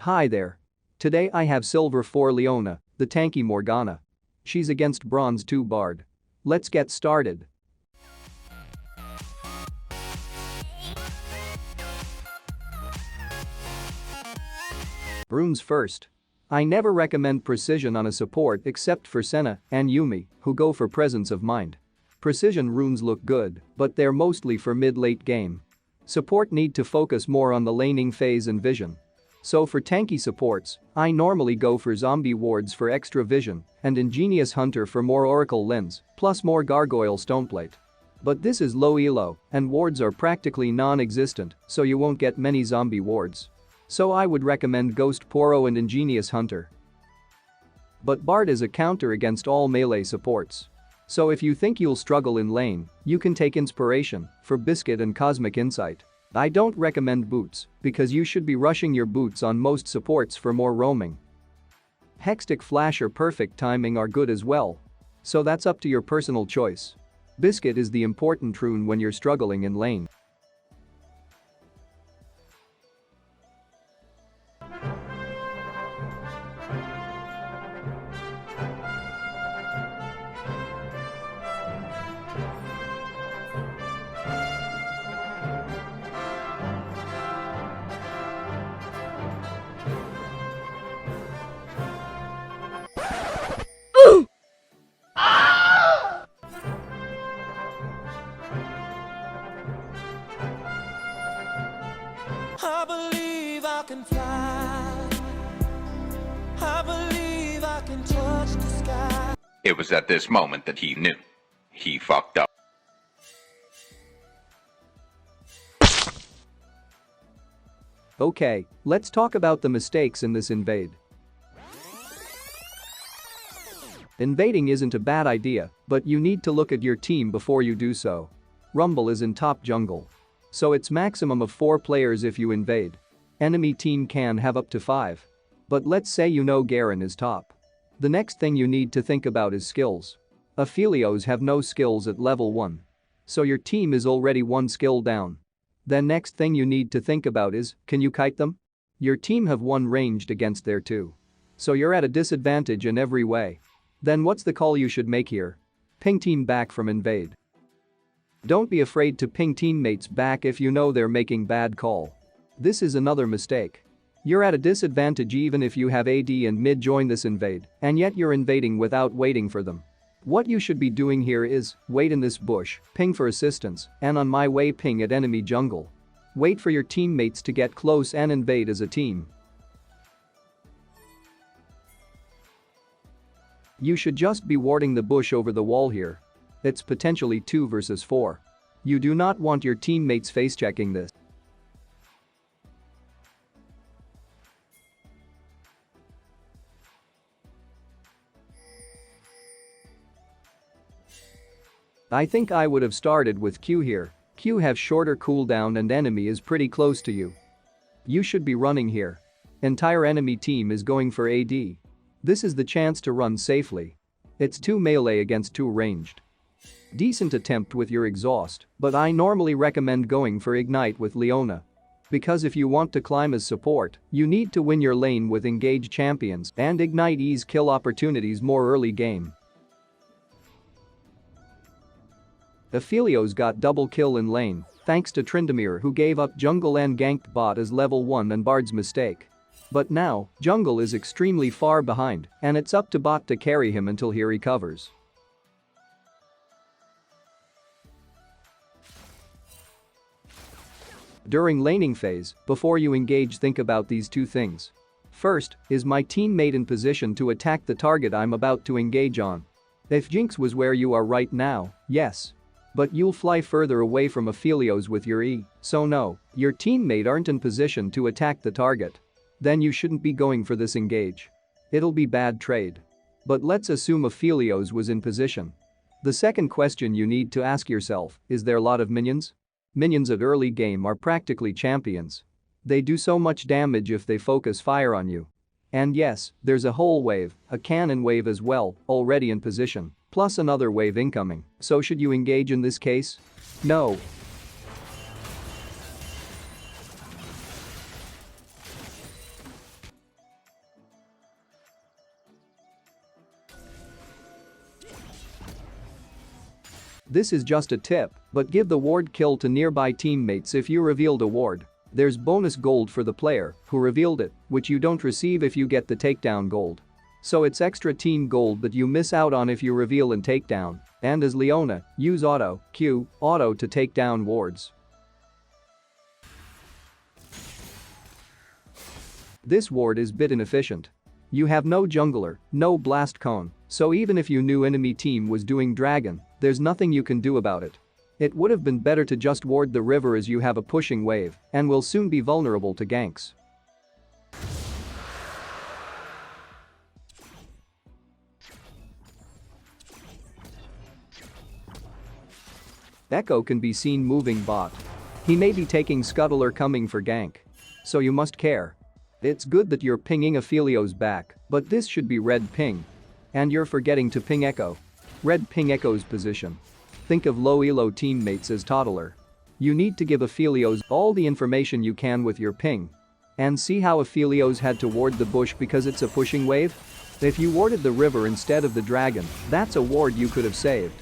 Hi there. Today I have silver for Leona, the tanky Morgana. She's against bronze 2 Bard. Let's get started. Runes first. I never recommend precision on a support except for Senna and Yumi, who go for presence of mind. Precision runes look good, but they're mostly for mid-late game. Support need to focus more on the laning phase and vision. So for tanky supports, I normally go for zombie wards for extra vision and ingenious hunter for more oracle lens, plus more gargoyle stoneplate. But this is low elo, and wards are practically non-existent, so you won't get many zombie wards. So I would recommend Ghost Poro and Ingenious Hunter. But Bard is a counter against all melee supports. So if you think you'll struggle in lane, you can take inspiration for Biscuit and Cosmic Insight. I don't recommend boots, because you should be rushing your boots on most supports for more roaming. Hextech Flash or Perfect Timing are good as well. So that's up to your personal choice. Biscuit is the important rune when you're struggling in lane. I believe I can fly. I believe I can touch the sky. It was at this moment that he knew. He fucked up. Okay, let's talk about the mistakes in this invade. Invading isn't a bad idea, but you need to look at your team before you do so. Rumble is in top jungle. So it's maximum of 4 players if you invade. Enemy team can have up to 5. But let's say you know Garen is top. The next thing you need to think about is skills. Aphelios have no skills at level 1. So your team is already 1 skill down. Then next thing you need to think about is, can you kite them? Your team have 1 ranged against their 2. So you're at a disadvantage in every way. Then what's the call you should make here? Ping team back from invade. Don't be afraid to ping teammates back if you know they're making bad call. This is another mistake. You're at a disadvantage even if you have AD and mid join this invade, and yet you're invading without waiting for them. What you should be doing here is, wait in this bush, ping for assistance, and on my way ping at enemy jungle. Wait for your teammates to get close and invade as a team. You should just be warding the bush over the wall here. It's potentially 2 versus 4. You do not want your teammates face-checking this. I think I would have started with Q here. Q have shorter cooldown and enemy is pretty close to you. You should be running here. Entire enemy team is going for AD. This is the chance to run safely. It's 2 melee against 2 ranged. Decent attempt with your exhaust, but I normally recommend going for ignite with Leona. Because if you want to climb as support, you need to win your lane with engaged champions and ignite ease kill opportunities more early game. Aphelios got double kill in lane, thanks to Tryndamere who gave up jungle and ganked bot as level 1 and Bard's mistake. But now, jungle is extremely far behind, and it's up to bot to carry him until he recovers. During laning phase, before you engage think about these 2 things. First, is my teammate in position to attack the target I'm about to engage on? If Jinx was where you are right now, yes. But you'll fly further away from Aphelios with your E, so no, your teammate aren't in position to attack the target. Then you shouldn't be going for this engage. It'll be bad trade. But let's assume Aphelios was in position. The second question you need to ask yourself, is there a lot of minions? Minions at early game are practically champions. They do so much damage if they focus fire on you. And yes, there's a whole wave, a cannon wave as well, already in position, plus another wave incoming. So should you engage in this case? No. This is just a tip, but give the ward kill to nearby teammates if you revealed a ward. There's bonus gold for the player who revealed it, which you don't receive if you get the takedown gold. So it's extra team gold that you miss out on if you reveal and takedown. And as Leona, use Q auto to take down wards. This ward is bit inefficient. You have no jungler, no blast cone, so even if you knew enemy team was doing dragon, there's nothing you can do about it. It would have been better to just ward the river as you have a pushing wave and will soon be vulnerable to ganks. Echo can be seen moving bot. He may be taking scuttle or coming for gank. So you must care. It's good that you're pinging Aphelios back, but this should be red ping. And you're forgetting to ping Echo. Red ping Echo's position. Think of low elo teammates as toddler. You need to give Aphelios all the information you can with your ping. And see how Aphelios had to ward the bush because it's a pushing wave? If you warded the river instead of the dragon, that's a ward you could have saved.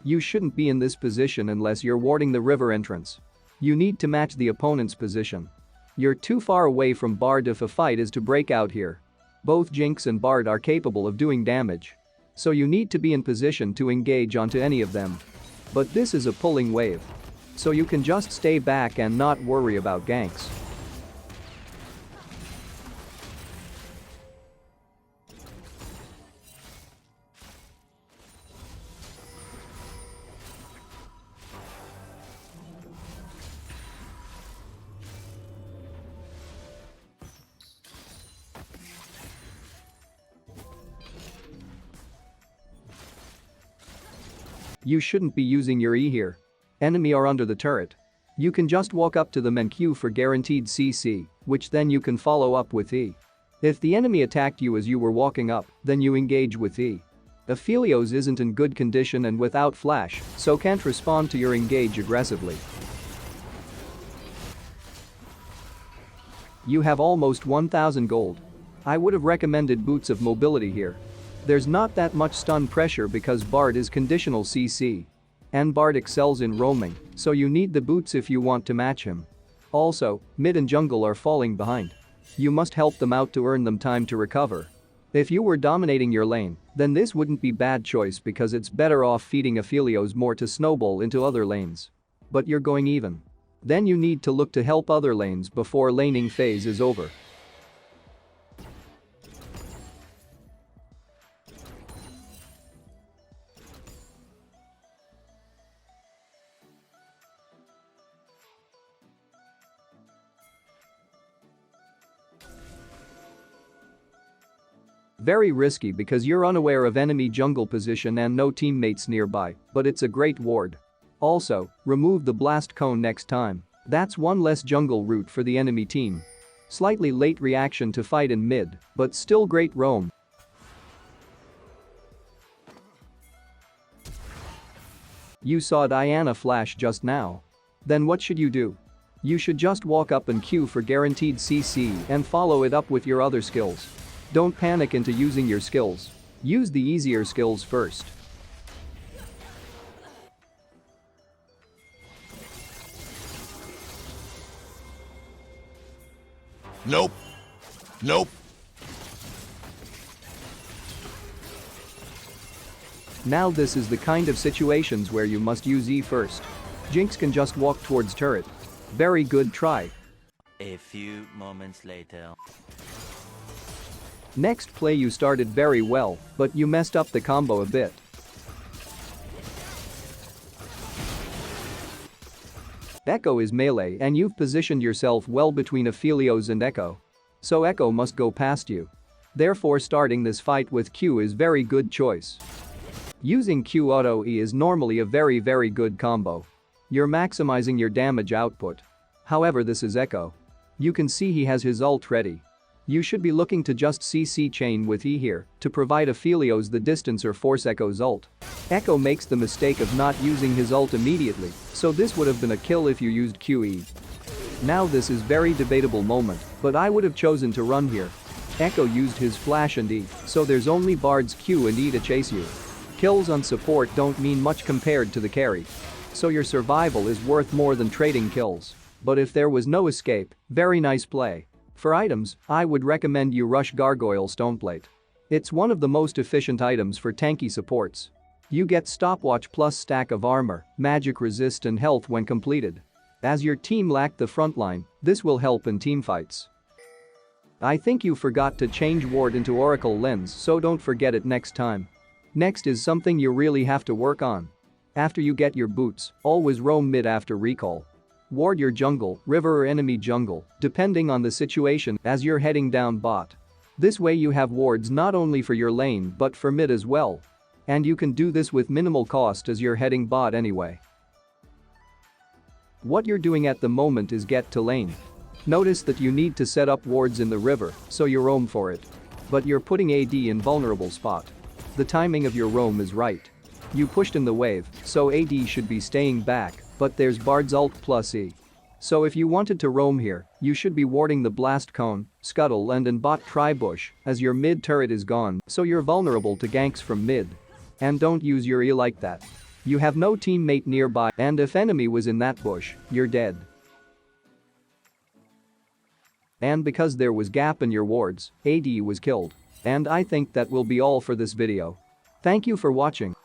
You shouldn't be in this position unless you're warding the river entrance. You need to match the opponent's position. You're too far away from Bard if a fight is to break out here. Both Jinx and Bard are capable of doing damage. So you need to be in position to engage onto any of them. But this is a pulling wave. So you can just stay back and not worry about ganks. You shouldn't be using your E here. Enemy are under the turret. You can just walk up to them and Q for guaranteed CC, which then you can follow up with E. If the enemy attacked you as you were walking up, then you engage with E. Aphelios isn't in good condition and without flash, so can't respond to your engage aggressively. You have almost 1000 gold. I would have recommended Boots of Mobility here. There's not that much stun pressure because Bard is conditional CC. And Bard excels in roaming, so you need the boots if you want to match him. Also, mid and jungle are falling behind. You must help them out to earn them time to recover. If you were dominating your lane, then this wouldn't be bad choice because it's better off feeding Aphelios more to snowball into other lanes. But you're going even. Then you need to look to help other lanes before laning phase is over. Very risky because you're unaware of enemy jungle position and no teammates nearby, but it's a great ward. Also, remove the blast cone next time. That's one less jungle route for the enemy team. Slightly late reaction to fight in mid, but still great roam. You saw Diana flash just now. Then what should you do? You should just walk up and Q for guaranteed CC and follow it up with your other skills. Don't panic into using your skills. Use the easier skills first. Nope. Nope. Now this is the kind of situations where you must use E first. Jinx can just walk towards turret. Very good try. A few moments later. Next play you started very well, but you messed up the combo a bit. Echo is melee and you've positioned yourself well between Aphelios and Echo. So Echo must go past you. Therefore starting this fight with Q is very good choice. Using Q auto E is normally a very good combo. You're maximizing your damage output. However, this is Echo. You can see he has his ult ready. You should be looking to just CC chain with E here to provide Aphelios the distance or force Echo's ult. Echo makes the mistake of not using his ult immediately, so this would have been a kill if you used QE. Now this is very debatable moment, but I would have chosen to run here. Echo used his flash and E, so there's only Bard's Q and E to chase you. Kills on support don't mean much compared to the carry. So your survival is worth more than trading kills. But if there was no escape, very nice play. For items, I would recommend you rush Gargoyle Stoneplate. It's one of the most efficient items for tanky supports. You get stopwatch plus stack of armor, magic resist and health when completed. As your team lacked the frontline, this will help in teamfights. I think you forgot to change ward into Oracle Lens, so don't forget it next time. Next is something you really have to work on. After you get your boots, always roam mid after recall. Ward your jungle, river or enemy jungle, depending on the situation as you're heading down bot. This way you have wards not only for your lane but for mid as well. And you can do this with minimal cost as you're heading bot anyway. What you're doing at the moment is get to lane. Notice that you need to set up wards in the river, so you roam for it. But you're putting AD in vulnerable spot. The timing of your roam is right. You pushed in the wave, so AD should be staying back, but there's Bard's ult plus E. So if you wanted to roam here, you should be warding the blast cone, scuttle and in bot try bush, as your mid turret is gone, so you're vulnerable to ganks from mid. And don't use your E like that. You have no teammate nearby, and if enemy was in that bush, you're dead. And because there was gap in your wards, AD was killed. And I think that will be all for this video. Thank you for watching.